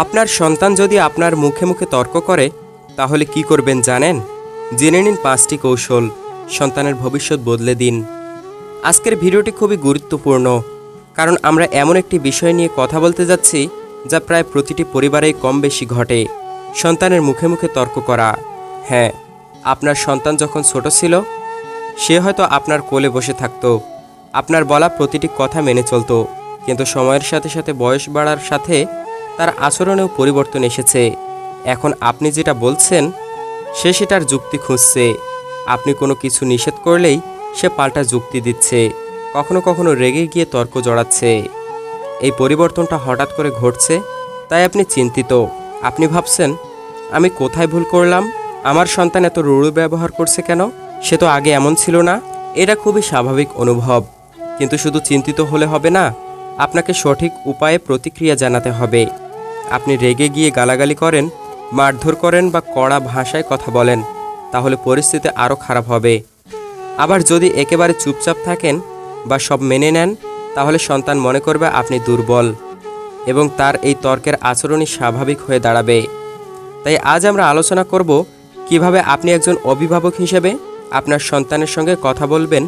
আপনার সন্তান যদি আপনার মুখে মুখে তর্ক করে তাহলে কি করবেন জানেন? জেনে নিন 5টি কৌশল, সন্তানের ভবিষ্যৎ বদলে দিন। আজকের ভিডিওটি খুবই গুরুত্বপূর্ণ, কারণ আমরা এমন একটি বিষয় নিয়ে কথা বলতে যাচ্ছি যা প্রায় প্রতিটি পরিবারেই কম বেশি ঘটে। সন্তানের মুখে মুখে তর্ক করা। হ্যাঁ, আপনার সন্তান যখন ছোট ছিল সে হয়তো আপনার কোলে বসে থাকতো, আপনার বলা প্রতিটি কথা মেনে চলতো, কিন্তু সময়ের সাথে সাথে বয়স বাড়ার সাথে তার আচরণেও পরিবর্তন এসেছে। এখন আপনি যেটা বলছেন সে সেটার যুক্তি খুঁজছে। আপনি কোনো কিছু নিষেধ করলেই সে পাল্টা যুক্তি দিচ্ছে, কখনো কখনো রেগে গিয়ে তর্ক জড়াচ্ছে। এই পরিবর্তনটা হঠাৎ করে ঘটছে, তাই আপনি চিন্তিত। আপনি ভাবছেন, আমি কোথায় ভুল করলাম? আমার সন্তান এত রূঢ় ব্যবহার করছে কেন? সে তো আগে এমন ছিল না। এটা খুবই স্বাভাবিক অনুভব, কিন্তু শুধু চিন্তিত হলে হবে না, আপনাকে সঠিক উপায়ে প্রতিক্রিয়া জানাতে হবে। আপনি রেগে গিয়ে গালাগালি করেন, মারধর করেন বা কড়া ভাষায় কথা বলেন, তাহলে পরিস্থিতি আরও খারাপ হবে। আবার যদি একেবারে চুপচাপ থাকেন বা সব মেনে নেন, তাহলে সন্তান মনে করবে আপনি দুর্বল এবং তার এই তর্কের আচরণই স্বাভাবিক হয়ে দাঁড়াবে। তাই আজ আমরা আলোচনা করব কিভাবে আপনি একজন অভিভাবক হিসেবে আপনার সন্তানের সঙ্গে কথা বলবেন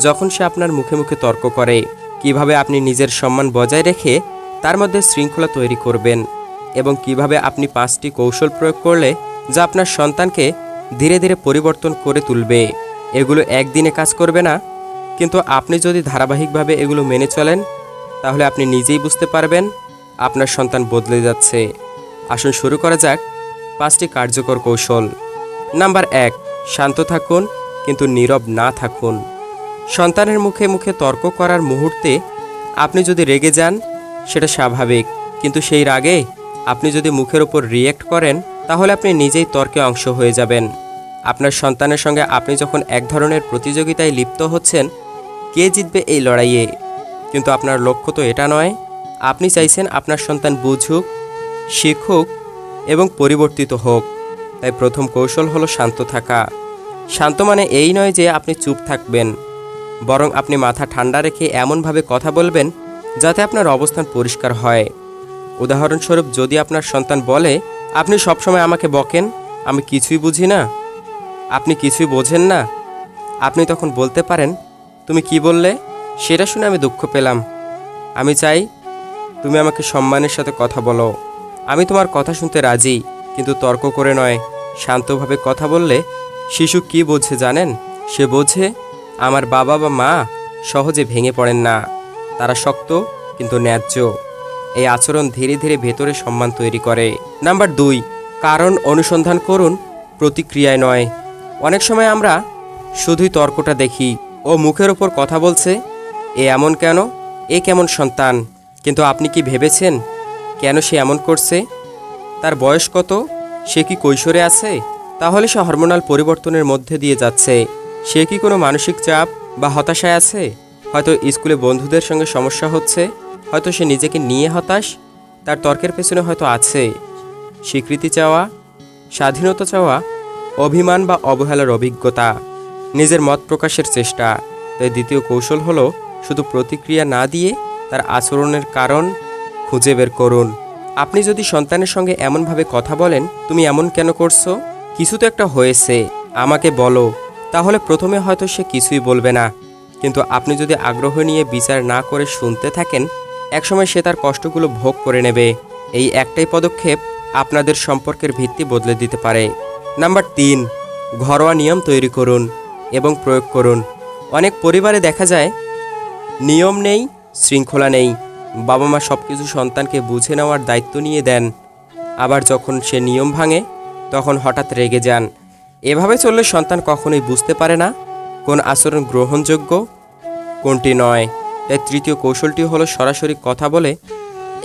যখন সে আপনার মুখে মুখে তর্ক করে, কিভাবে আপনি নিজের সম্মান বজায় রেখে তার মধ্যে শৃঙ্খলা তৈরি করবেন, এবং কিভাবে আপনি 5টি কৌশল প্রয়োগ করলে যা আপনার সন্তানকে ধীরে ধীরে পরিবর্তন করে তুলবে। এগুলো একদিনে কাজ করবে না, কিন্তু আপনি যদি ধারাবাহিকভাবে এগুলো মেনে চলেন তাহলে আপনি নিজেই বুঝতে পারবেন আপনার সন্তান বদলে যাচ্ছে। আসুন শুরু করা যাক 5টি কার্যকর কৌশল। নাম্বার 1, শান্ত থাকুন কিন্তু নীরব না থাকুন। সন্তানের মুখে মুখে তর্ক করার মুহূর্তে আপনি যদি রেগে যান সেটা স্বাভাবিক, কিন্তু সেই রাগে আপনি যদি মুখের ওপর রিয়্যাক্ট করেন তাহলে আপনি নিজেই তর্কে অংশ হয়ে যাবেন। আপনার সন্তানের সঙ্গে আপনি যখন এক ধরনের প্রতিযোগিতায় লিপ্ত হচ্ছেন, কে জিতবে এই লড়াইয়ে, কিন্তু আপনার লক্ষ্য তো এটা নয়। আপনি চাইছেন আপনার সন্তান বুঝুক, শিখুক এবং পরিবর্তিত হোক। তাই প্রথম কৌশল হলো শান্ত থাকা। শান্ত মানে এই নয় যে আপনি চুপ থাকবেন, বরং আপনি মাথা ঠান্ডা রেখে এমনভাবে কথা বলবেন যাতে আপনার অবস্থান পরিষ্কার হয়। উদাহরণস্বরূপ, যদি আপনার সন্তান বলে, আপনি সবসময় আমাকে বকেন, আমি কিছুই বুঝি না, আপনি কিছুই বোঝেন না, আপনি তখন বলতে পারেন, তুমি কি বললে? সেটা শুনে আমি দুঃখ পেলাম। আমি চাই তুমি আমাকে সম্মানের সাথে কথা বলো। আমি তোমার কথা শুনতে রাজি, কিন্তু তর্ক করে নয়। শান্তভাবে কথা বললে শিশু কি বোঝে জানেন? সে বোঝে আমার বাবা বা মা সহজে ভেঙে পড়েন না, তারা শক্ত কিন্তু ন্যায্য। এই আচরণ ধীরে ধীরে ভেতরে সম্মান তৈরি করে। নাম্বার 2, কারণ অনুসন্ধান করুন, প্রতিক্রিয়ায় নয়। অনেক সময় আমরা শুধুই তর্কটা দেখি, ও মুখের ওপর কথা বলছে, এ এমন কেন, এ কেমন সন্তান। কিন্তু আপনি কি ভেবেছেন কেন সে এমন করছে? তার বয়স কত? সে কি কৈশোরে আছে? তাহলে সে হরমোনাল পরিবর্তনের মধ্যে দিয়ে যাচ্ছে। সে কি কোনো মানসিক চাপ বা হতাশায় আছে? হয়তো স্কুলে বন্ধুদের সঙ্গে সমস্যা হচ্ছে, হয়তো সে নিজেকে নিয়ে হতাশ। তার তর্কের পেছনে হয়তো আছে স্বীকৃতি চাওয়া, স্বাধীনতা চাওয়া, অভিমান বা অবহেলার অভিজ্ঞতা, নিজের মত প্রকাশের চেষ্টা। তাই দ্বিতীয় কৌশল হলো শুধু প্রতিক্রিয়া না দিয়ে তার আচরণের কারণ খুঁজে বের করুন। আপনি যদি সন্তানের সঙ্গে এমনভাবে কথা বলেন, তুমি এমন কেন করছো, কিছু তো একটা হয়েছে, আমাকে বলো, তাহলে প্রথমে হয়তো সে কিছুই বলবে না, কিন্তু আপনি যদি আগ্রহ নিয়ে বিচার না করে শুনতে থাকেন, একসময় সে তার কষ্টগুলো ভোগ করে নেবে। এই একটাই পদক্ষেপ আপনাদের সম্পর্কের ভিত্তি বদলে দিতে পারে। নাম্বার 3, ঘরোয়া নিয়ম তৈরি করুন এবং প্রয়োগ করুন। অনেক পরিবারে দেখা যায় নিয়ম নেই, শৃঙ্খলা নেই। বাবা মা সব কিছু সন্তানকে বুঝে নেওয়ার দায়িত্ব নিয়ে দেন, আবার যখন সে নিয়ম ভাঙে তখন হঠাৎ রেগে যান। এভাবে চললে সন্তান কখনোই বুঝতে পারে না কোন আচরণ গ্রহণযোগ্য, কোনটি নয়। তাই তৃতীয় কৌশলটি হলো সরাসরি কথা বলে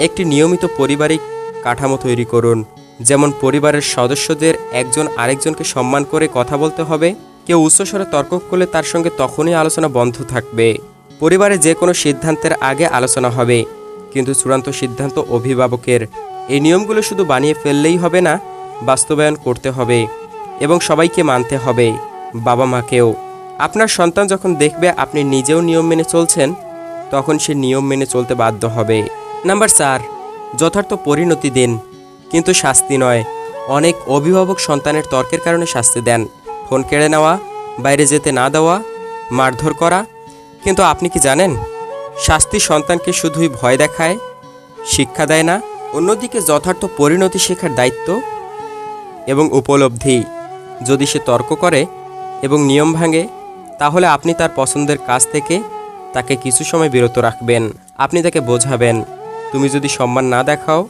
একটি নিয়মিত পারিবারিক কাঠামো তৈরি করুন। যেমন পরিবারের সদস্যদের একজন আরেকজনকে সম্মান করে কথা বলতে হবে। কেউ উচ্চস্বরে তর্ক করলে তার সঙ্গে তখনই আলোচনা বন্ধ থাকবে। পরিবারে যে কোনো সিদ্ধান্তের আগে আলোচনা হবে, কিন্তু চূড়ান্ত সিদ্ধান্ত অভিভাবকের। এই নিয়মগুলো শুধু বানিয়ে ফেললেই হবে না, বাস্তবায়ন করতে হবে এবং সবাইকে মানতে হবে, বাবা মাকেও। আপনার সন্তান যখন দেখবে আপনি নিজেও নিয়ম মেনে চলছেন, তখন সে নিয়ম মেনে চলতে বাধ্য হবে। নাম্বার 4, যথার্থ পরিণতি দিন কিন্তু শাস্তি নয়। অনেক অভিভাবক সন্তানের তর্কের কারণে শাস্তি দেন, ফোন কেড়ে নেওয়া, বাইরে যেতে না দেওয়া, মারধর করা। কিন্তু আপনি কি জানেন, শাস্তি সন্তানকে শুধুই ভয় দেখায়, শিক্ষা দেয় না। অন্যদিকে যথার্থ পরিণতি শেখার দায়িত্ব এবং উপলব্ধি। যদি সে তর্ক করে এবং নিয়ম ভাঙে, তাহলে আপনি তার পছন্দের কাজ থেকে তাকে কিছু সময় বিরত রাখবেন। আপনি তাকে বোঝাবেন, তুমি যদি সম্মান না দেখাও,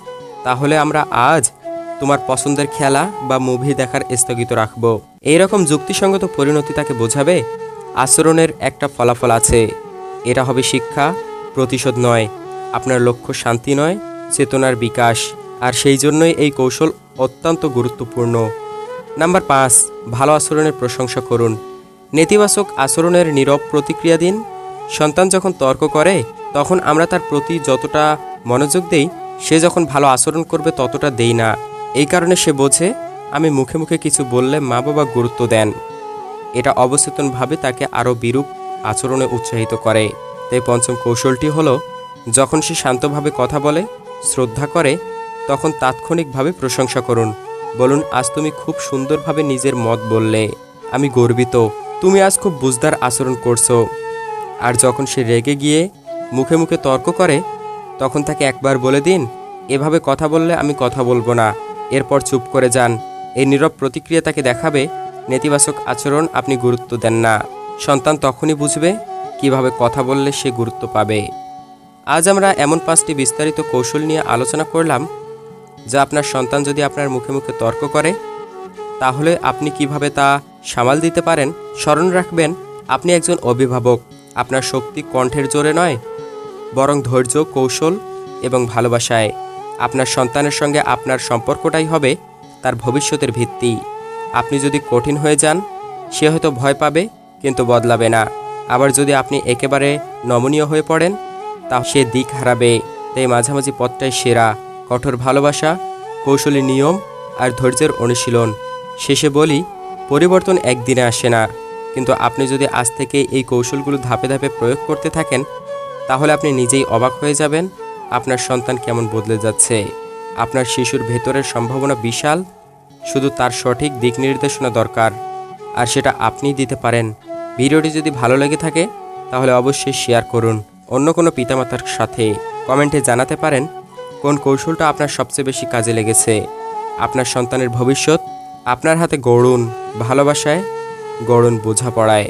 তাহলে আমরা আজ তোমার পছন্দের খেলা বা মুভি দেখার স্থগিত রাখব। এইরকম যুক্তিসঙ্গত পরিণতি তাকে বোঝাবে আচরণের একটা ফলাফল আছে। এটা হবে শিক্ষা, প্রতিশোধ নয়। আপনার লক্ষ্য শান্তি নয়, চেতনার বিকাশ। আর সেই জন্যই এই কৌশল অত্যন্ত গুরুত্বপূর্ণ। নাম্বার 5, ভালো আচরণের প্রশংসা করুন। নেতিবাচক আচরণের নীরব প্রতিক্রিয়া দিন। সন্তান যখন তর্ক করে, তখন আমরা তার প্রতি যতটা মনোযোগ দেই, সে যখন ভালো আচরণ করবে ততটা দেই না। এই কারণে সে বোঝে আমি মুখে মুখে কিছু বললে মা বাবা গুরুত্ব দেন। এটা অবচেতনভাবে তাকে আরও বিরূপ আচরণে উৎসাহিত করে। তাই পঞ্চম কৌশলটি হলো, যখন সে শান্তভাবে কথা বলে, শ্রদ্ধা করে, তখন তাৎক্ষণিকভাবে প্রশংসা করুন। বলুন, আজ তুমি খুব সুন্দরভাবে নিজের মত বললে, আমি গর্বিত, তুমি আজ খুব বুঝদার আচরণ করছো। আর যখন সে রেগে গিয়ে মুখে মুখে তর্ক করে, তখন তাকে একবার বলে দিন, এভাবে কথা বললে আমি কথা বলবো না, এরপর চুপ করে যান। এই নীরব প্রতিক্রিয়া তাকে দেখাবে নেতিবাচক আচরণ আপনি গুরুত্ব দেন না। সন্তান তখনই বুঝবে কিভাবে কথা বললে সে গুরুত্ব পাবে। আজ আমরা এমন 5টি বিস্তারিত কৌশল নিয়ে আলোচনা করলাম, যা আপনার সন্তান যদি আপনার মুখে মুখে তর্ক করে, তাহলে আপনি কিভাবে তা সামাল দিতে পারেন। স্মরণ রাখবেন, আপনি একজন অভিভাবক। আপনার শক্তি কণ্ঠের জোরে নয়, বরং ধৈর্য, কৌশল এবং ভালোবাসায়। আপনার সন্তানের সঙ্গে আপনার সম্পর্কটাই হবে তার ভবিষ্যতের ভিত্তি। আপনি যদি কঠিন হয়ে যান, সে হয়তো ভয় পাবে কিন্তু বদলাবে না। আবার যদি আপনি একেবারে নমনীয় হয়ে পড়েন, তা সে দিক হারাবে। তাই মাঝামাঝি পথটাই সেরা। কঠোর ভালোবাসা, কৌশলী নিয়ম আর ধৈর্যের অনুশীলন। শেষে বলি, পরিবর্তন একদিনে আসে না, কিন্তু আপনি যদি আজ থেকে এই কৌশলগুলো ধাপে ধাপে প্রয়োগ করতে থাকেন, তাহলে আপনি নিজেই অবাক হয়ে যাবেন আপনার সন্তান কেমন বদলে যাচ্ছে। আপনার শিশুর ভেতরের সম্ভাবনা বিশাল, শুধু তার সঠিক দিক নির্দেশনা দরকার, আর সেটা আপনিই দিতে পারেন। ভিডিওটি যদি ভালো লেগে থাকে, তাহলে অবশ্যই শেয়ার করুন অন্য কোনো পিতামাতার সাথে। কমেন্টে জানাতে পারেন কোন কৌশলটা আপনার সবচেয়ে বেশি কাজে লেগেছে। আপনার সন্তানের ভবিষ্যৎ আপনার হাতে গড়ুন, ভালোবাসায় গড়ুন, বোঝাপড়ায়।